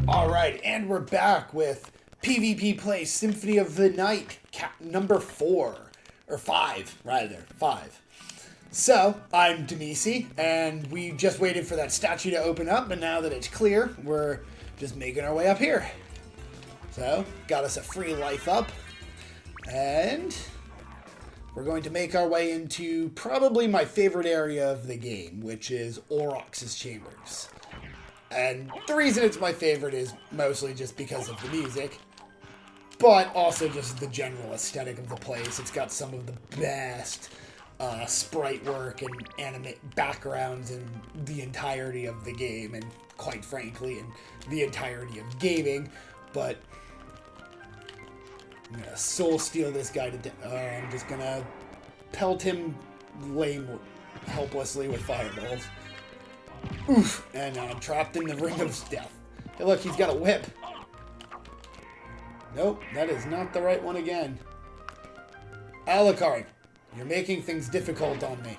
Alright, and we're back with PvP Play Symphony of the Night, number 4. Or 5, rather. 5. So, I'm Demisi, and we just waited for that statue to open up, and now that it's clear, we're just making our way up here. So, got us a free life up, and we're going to make our way into probably my favorite area of the game, which is Aurochs's Chambers. And the reason it's my favorite is mostly just because of the music, but also just the general aesthetic of the place. It's got some of the best sprite work and animate backgrounds in the entirety of the game, and quite frankly, in the entirety of gaming. But I'm gonna soul steal this guy to death. I'm just gonna pelt him helplessly with fireballs. Oof! And now I'm trapped in the ring of death. Hey, look, he's got a whip. Nope, that is not the right one again. Alucard, you're making things difficult on me.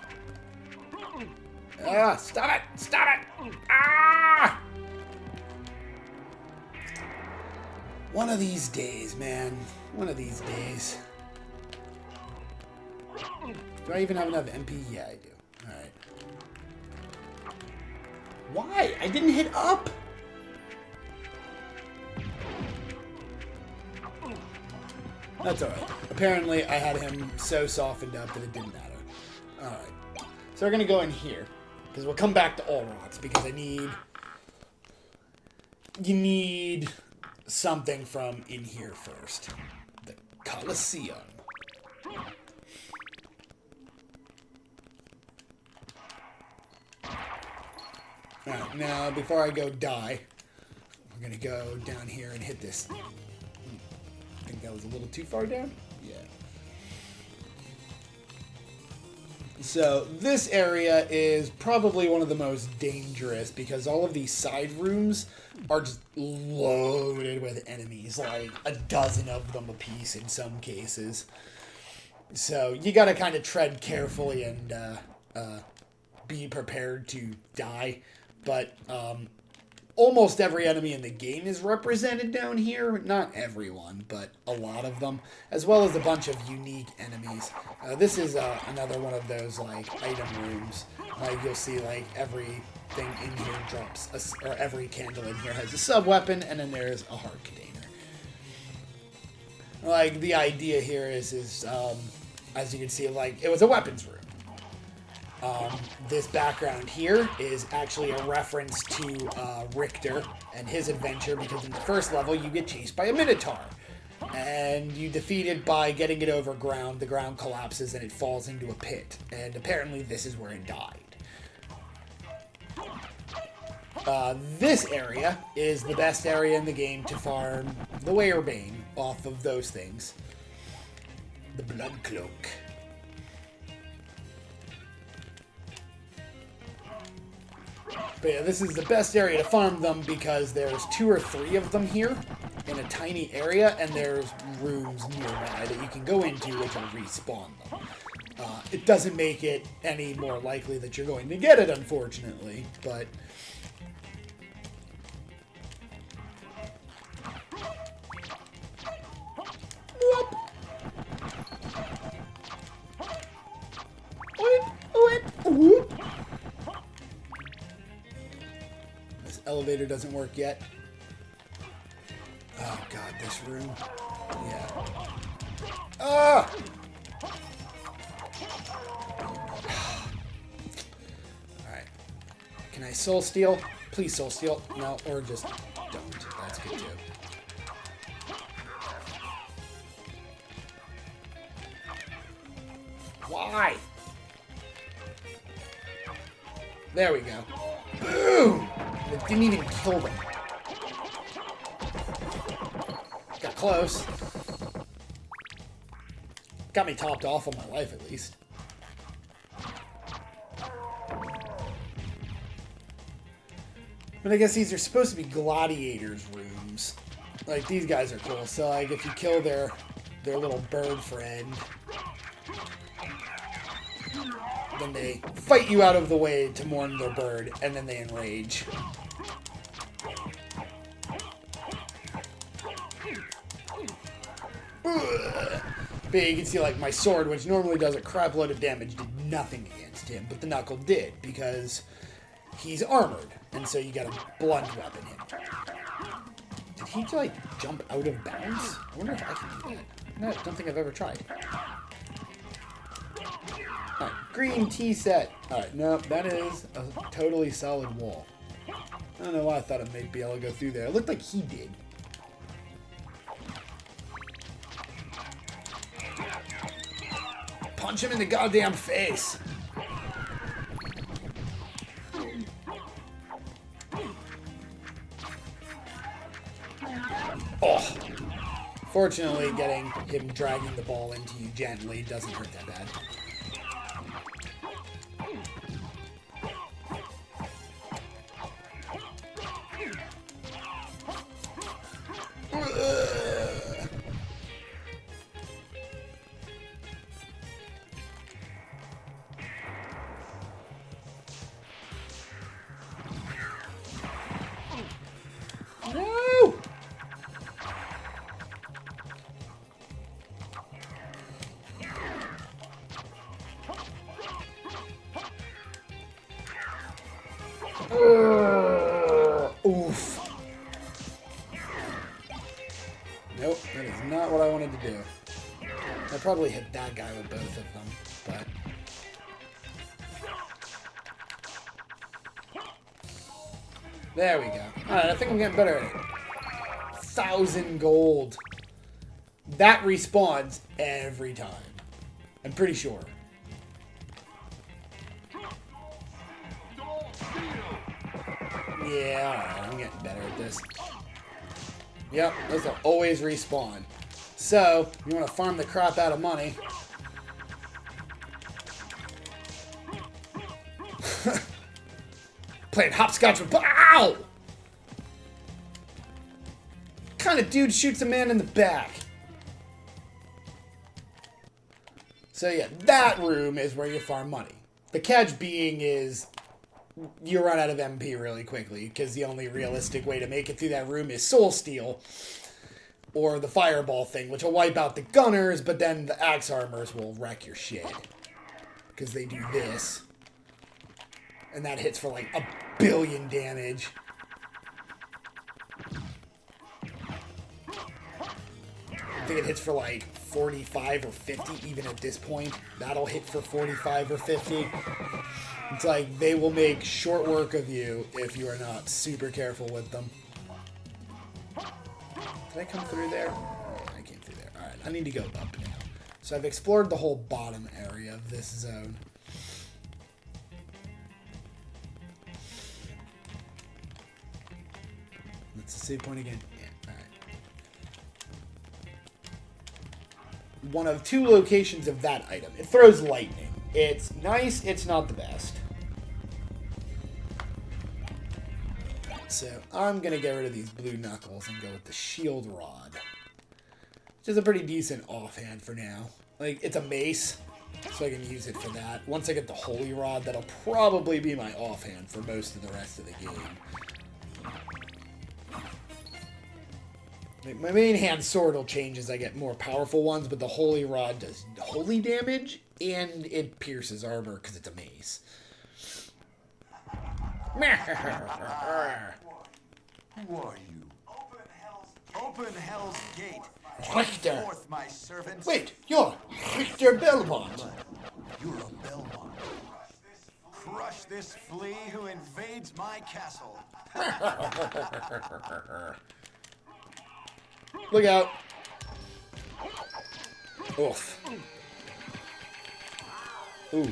Ah, stop it! Stop it! Ah! One of these days, man. One of these days. Do I even have enough MP? Yeah, I do. Alright. Why? I didn't hit up! That's alright. Apparently, I had him so softened up that it didn't matter. Alright. So we're gonna go in here. Because we'll come back to Aurochs, because you need something from in here first. The Colosseum. Alright, now before I go die, we're gonna go down here and hit this. I think that was a little too far down? Yeah. So this area is probably one of the most dangerous because all of these side rooms are just loaded with enemies, like a dozen of them apiece in some cases. So you gotta kind of tread carefully and be prepared to die. But almost every enemy in the game is represented down here. Not everyone, but a lot of them, as well as a bunch of unique enemies. This is another one of those like item rooms. Like you'll see, like everything in here drops, or every candle in here has a sub weapon, and then there's a heart container. Like the idea here is as you can see, like it was a weapons room. This background here is actually a reference to Richter and his adventure, because in the first level you get chased by a Minotaur. And you defeat it by getting it over ground. The ground collapses and it falls into a pit. And apparently this is where it died. This area is the best area in the game to farm the Werebane off of those things. The Blood Cloak. But yeah, this is the best area to farm them because there's 2 or 3 of them here in a tiny area, and there's rooms nearby that you can go into which will respawn them. It doesn't make it any more likely that you're going to get it, unfortunately, but... Whoop! Whoop! Whoop! Whoop! Elevator doesn't work yet. Oh god, this room. Yeah. Ah! Alright. Can I soul steal? Please soul steal. No, or just don't. That's good too. Why? There we go. Boom! It didn't even kill them. Got close. Got me topped off on my life, at least. But I guess these are supposed to be gladiators' rooms. Like, these guys are cool. So, like, if you kill their little bird friend... Then they fight you out of the way to mourn their bird, and then they enrage. But you can see, like, my sword, which normally does a crap load of damage, did nothing against him, but the knuckle did, because he's armored, and so you got a blunt weapon him. Did he, like, jump out of bounds? I wonder if I can do that. No, I don't think I've ever tried. Alright, green tea set. Alright, no, that is a totally solid wall. I don't know why I thought I might be able to go through there. It looked like he did. Punch him in the goddamn face. Oh. Fortunately, getting him dragging the ball into you gently doesn't hurt that bad. No! Oof. Nope, that is not what I wanted to do. I probably hit that guy with both of them, but... There we go. Alright, I think I'm getting better at it. 1,000 gold. That respawns every time. I'm pretty sure. Yeah, alright, I'm getting better at this. Yep, those will always respawn. So, you want to farm the crap out of money. Playing hopscotch with... Ow! What kind of dude shoots a man in the back? So yeah, that room is where you farm money. The catch being is you run out of MP really quickly, because the only realistic way to make it through that room is Soul Steal, or the Fireball thing, which will wipe out the gunners, but then the Axe Armors will wreck your shit. Because they do this. And that hits for like 1 billion damage. I think it hits for like 45 or 50 even at this point. That'll hit for 45 or 50. It's like they will make short work of you if you are not super careful with them. Did I come through there? Oh, I came through there. Alright, I need to go up now. So I've explored the whole bottom area of this zone. That's the save point again. Yeah, alright. One of 2 locations of that item. It throws lightning. It's nice, it's not the best. So, I'm going to get rid of these blue knuckles and go with the shield rod. Which is a pretty decent offhand for now. Like, it's a mace, so I can use it for that. Once I get the holy rod, that'll probably be my offhand for most of the rest of the game. Like, my main hand sword will change as I get more powerful ones, but the holy rod does holy damage, and it pierces armor because it's a mace. Who are you? Open Hell's Gate. Richter. Forth, my servants. Wait, you're Richter Belmont. You're a Belmont. Crush this flea who invades my castle. Look out. Oof. Ooh.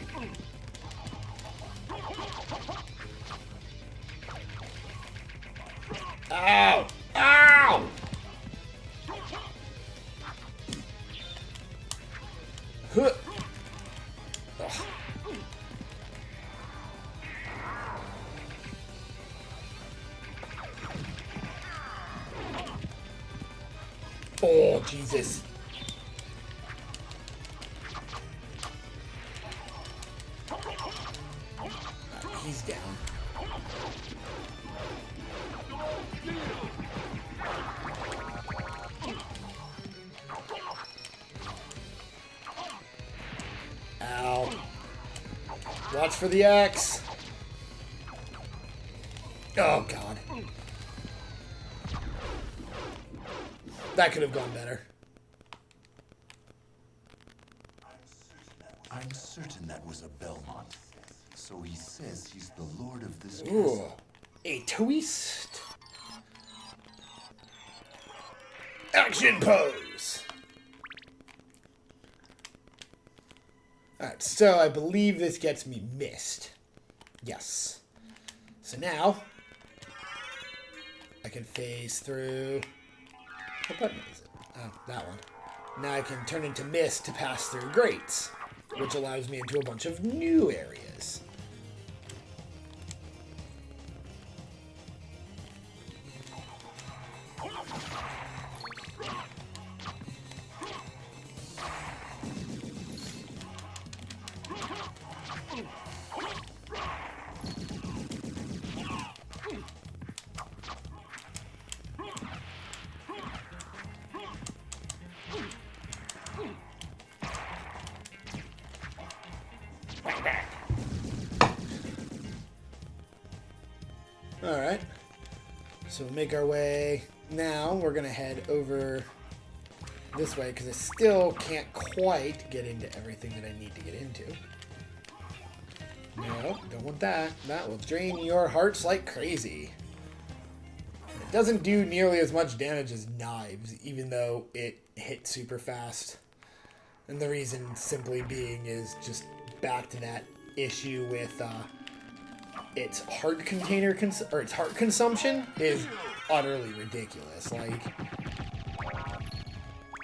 Ow! Ow! Huh. Ugh. Oh, Jesus. he's down. Ow. Watch for the axe. Oh, God. That could have gone better. I'm certain that was a Belmont. So he says he's the lord of this Ooh. castle. A twist. Action pose. Alright, so I believe this gets me missed. Yes. So now, I can phase through... What button is it? Oh, that one. Now I can turn into mist to pass through grates, which allows me into a bunch of new areas. Alright, so we'll make our way. Now we're going to head over this way because I still can't quite get into everything that I need to get into. No, don't want that. That will drain your hearts like crazy. It doesn't do nearly as much damage as knives, even though it hits super fast. And the reason simply being is just back to that issue with its heart its heart consumption is utterly ridiculous. Like,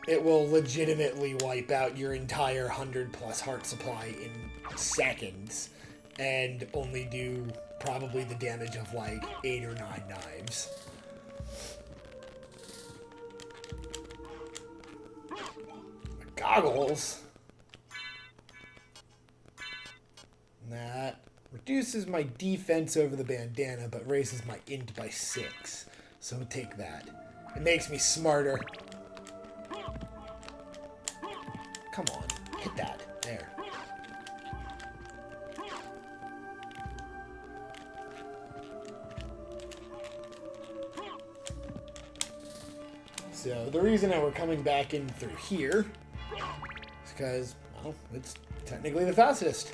it will legitimately wipe out your entire 100+ heart supply in seconds and only do probably the damage of like 8 or 9 knives. Goggles. That reduces my defense over the bandana, but raises my int by 6. So take that. It makes me smarter. Come on, hit that. There. So the reason that we're coming back in through here is because, well, it's technically the fastest.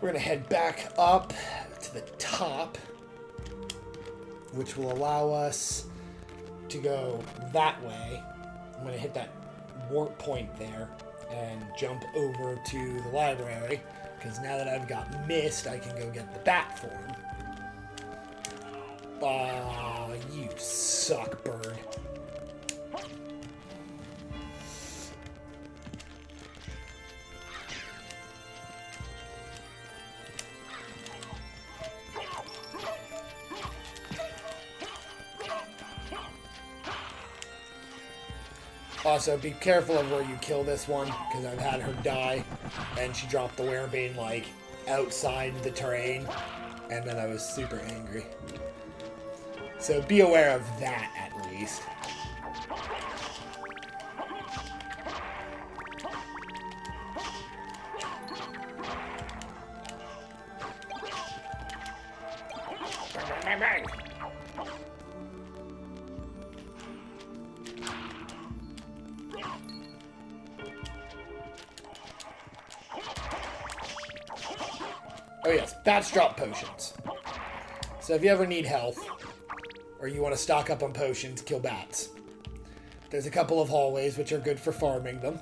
We're going to head back up to the top, which will allow us to go that way. I'm going to hit that warp point there and jump over to the library, because now that I've got mist, I can go get the bat form. Aw, you suck, bird. Also, be careful of where you kill this one, because I've had her die, and she dropped the werebane, like, outside the terrain, and then I was super angry. So be aware of that, at least. Bang, bang, bang. Oh yes, bats drop potions. So if you ever need health, or you want to stock up on potions, kill bats. There's a couple of hallways which are good for farming them.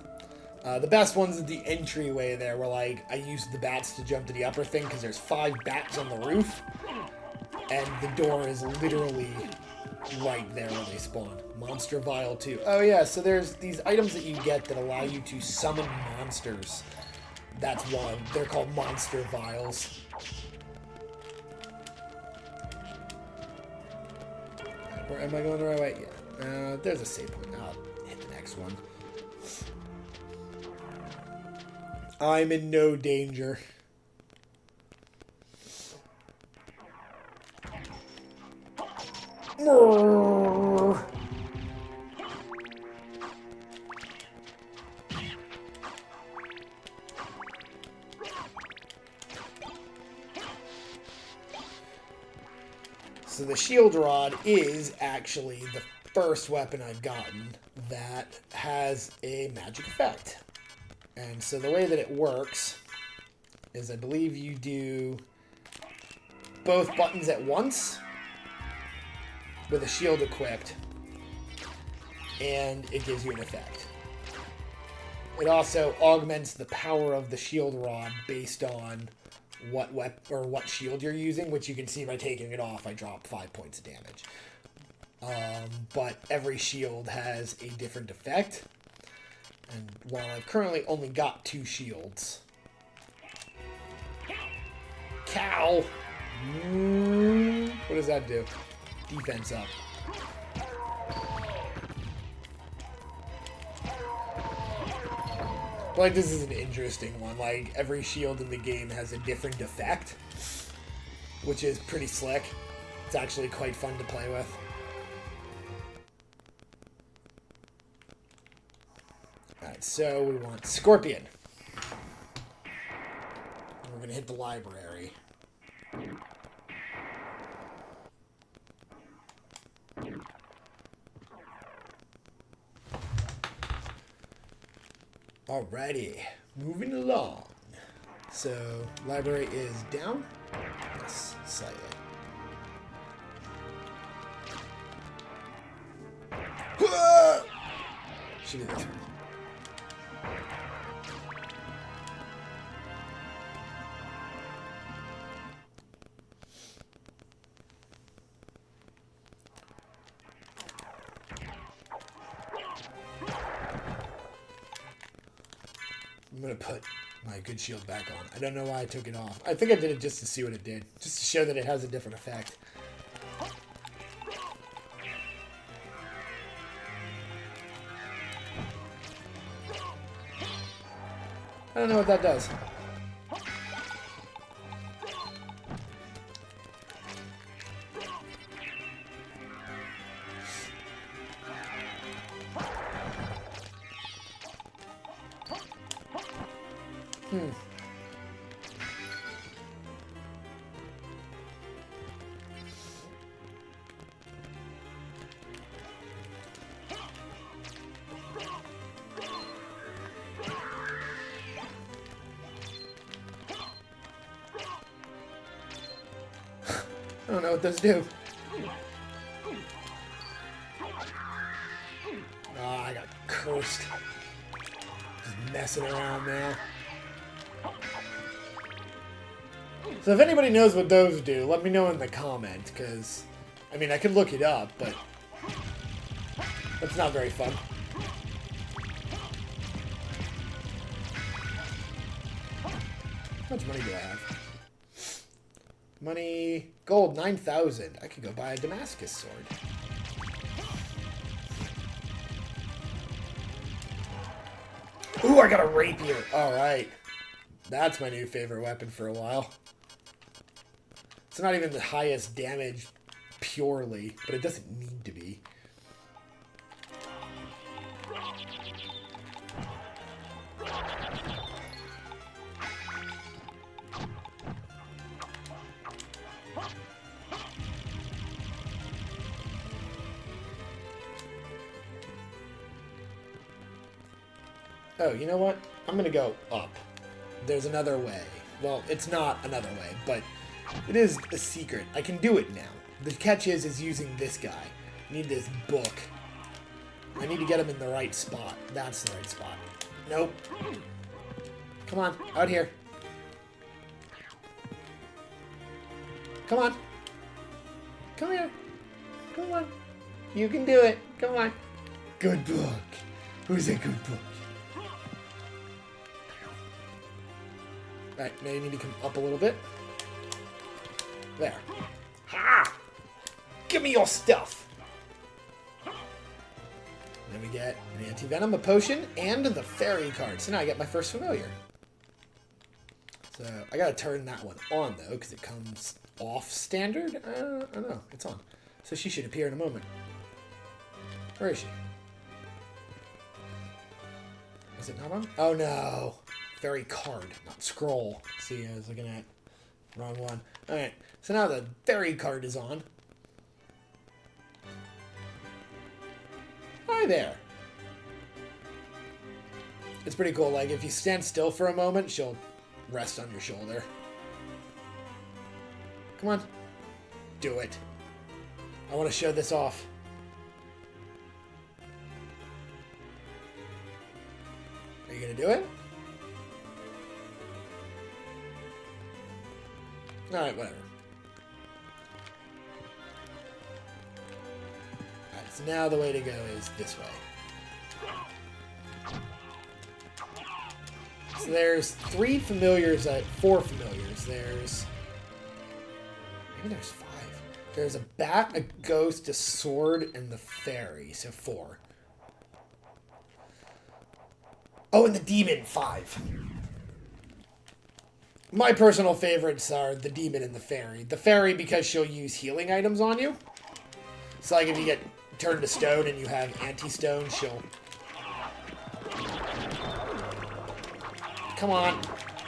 The best one's is the entryway there, where like I use the bats to jump to the upper thing because there's 5 bats on the roof, and the door is literally right there where they spawn. Monster Vial 2. Oh yeah, so there's these items that you get that allow you to summon monsters. That's one. They're called Monster Vials. Am I going the right way? Yeah. There's a save point. I'll hit the next one. I'm in no danger. So the shield rod is actually the first weapon I've gotten that has a magic effect. And so the way that it works is I believe you do both buttons at once with a shield equipped, and it gives you an effect. It also augments the power of the shield rod based on what shield you're using, which you can see by taking it off. I drop 5 points of damage. But every shield has a different effect. And while I've currently only got 2 shields... Cow! What does that do? Defense up. Like, this is an interesting one. Like, every shield in the game has a different effect, which is pretty slick. It's actually quite fun to play with. Alright, so we want Scorpion. We're going to hit the library. Alrighty, moving along. So, library is down. Yes, slightly. Should be this one. I'm going to put my good shield back on. I don't know why I took it off. I think I did it just to see what it did. Just to show that it has a different effect. I don't know what that does. I don't know what those do. Oh, I got cursed. Just messing around now. So if anybody knows what those do, let me know in the comment, because, I mean, I could look it up, but that's not very fun. How much money do I have? Money, gold, 9,000. I could go buy a Damascus sword. Ooh, I got a rapier. All right. That's my new favorite weapon for a while. It's not even the highest damage purely, but it doesn't need to be. Oh, you know what? I'm going to go up. There's another way. Well, it's not another way, but it is a secret. I can do it now. The catch is using this guy. I need this book. I need to get him in the right spot. That's the right spot. Nope. Come on, out here. Come on. Come here. Come on. You can do it. Come on. Good book. Who's a good book? Alright, now you need to come up a little bit. There. Ha! Give me your stuff! Then we get an anti-venom, a potion, and the fairy card. So now I get my first familiar. So I gotta turn that one on, though, because it comes off standard. I don't know. It's on. So she should appear in a moment. Where is she? Is it not on? Oh no. Fairy card, not scroll. See, I was looking at wrong one. Alright, so now the fairy card is on. Hi there. It's pretty cool. Like, if you stand still for a moment, she'll rest on your shoulder. Come on. Do it. I want to show this off. Are you going to do it? Alright, whatever. Alright, so now the way to go is this way. So there's 4 familiars. There's... Maybe there's 5. There's a bat, a ghost, a sword, and the fairy. So 4. Oh, and the demon, 5. My personal favorites are the demon and the fairy. The fairy because she'll use healing items on you. So like if you get turned to stone and you have anti-stone, she'll... Come on.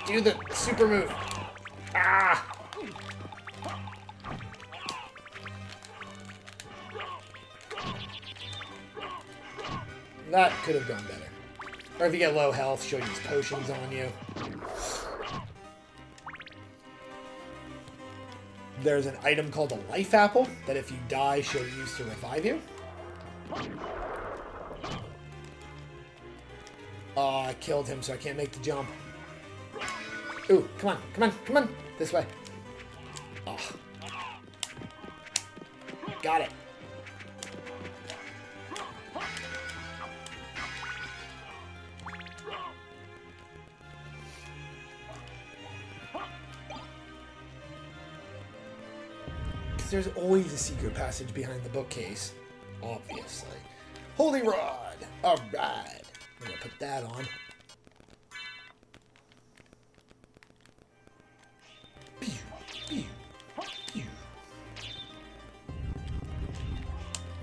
Do the super move. Ah! That could have gone better. Or if you get low health, she'll use potions on you. There's an item called a life apple that if you die, she'll use to revive you. Oh, I killed him, so I can't make the jump. Ooh, come on, come on, come on. This way. Oh. Got it. There's always a secret passage behind the bookcase. Obviously. Holy Rod! Alright. I'm gonna put that on.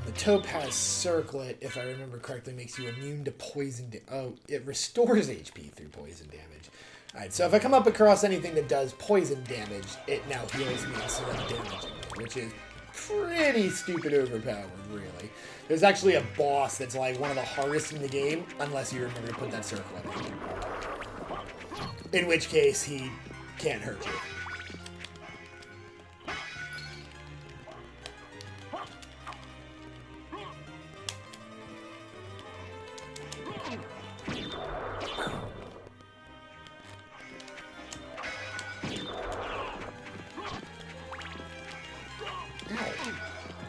The Topaz Circlet, if I remember correctly, makes you immune to poison damage. Oh, it restores HP through poison damage. Alright, so if I come up across anything that does poison damage, it now heals me instead of damaging me, which is pretty stupid overpowered, really. There's actually a boss that's like one of the hardest in the game, unless you remember to put that circle in. In which case, he can't hurt you.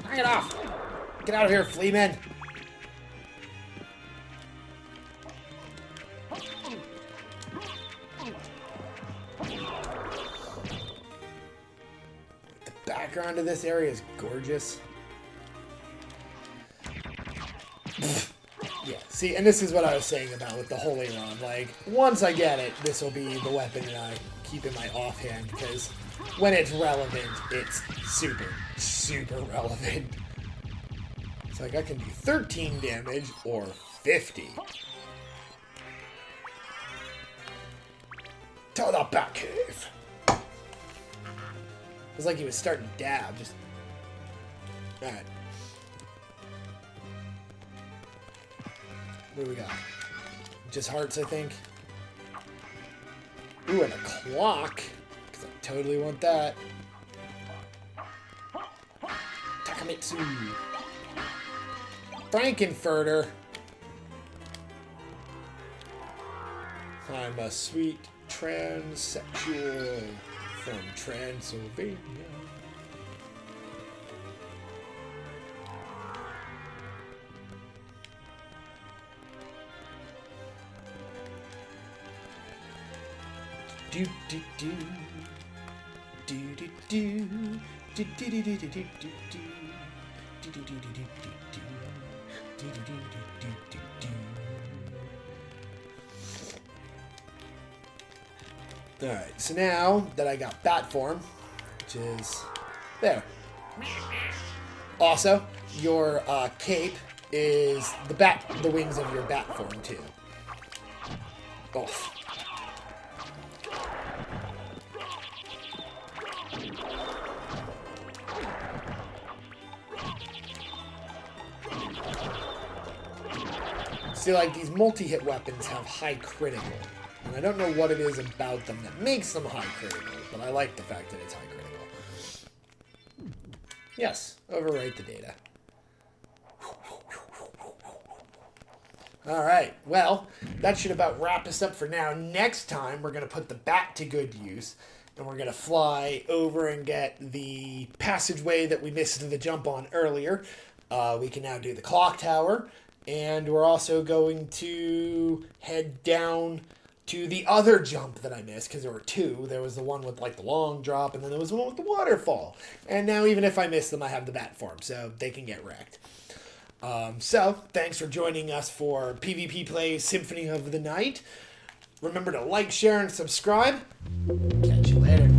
Knock it off! Get out of here, fleaman! The background of this area is gorgeous. Yeah, see, and this is what I was saying about with the Holy Rod. Like, once I get it, this will be the weapon that I keep in my offhand, because when it's relevant, it's super, super relevant. It's like I can do 13 damage or 50. To the back cave. It was like he was starting to dab. Just. Alright. What do we got? Just hearts, I think. Ooh, and a clock. Because I totally want that. Takamitsu. Frankenfurter. I'm a sweet transsexual from Transylvania. Do do do do do do do do do do do do do do do do do do. Alright, so now that I got bat form, which is there. Also, your cape is the wings of your bat form too. Both. See, like, these multi-hit weapons have high critical. And I don't know what it is about them that makes them high critical, but I like the fact that it's high critical. Yes, overwrite the data. Alright, well, that should about wrap us up for now. Next time, we're going to put the bat to good use, and we're going to fly over and get the passageway that we missed the jump on earlier. We can now do the clock tower, and we're also going to head down to the other jump that I missed, because there were two. There was the one with, like, the long drop, and then there was the one with the waterfall. And now, even if I miss them, I have the bat form, so they can get wrecked. So, thanks for joining us for PvP Play Symphony of the Night. Remember to like, share, and subscribe. Catch you later.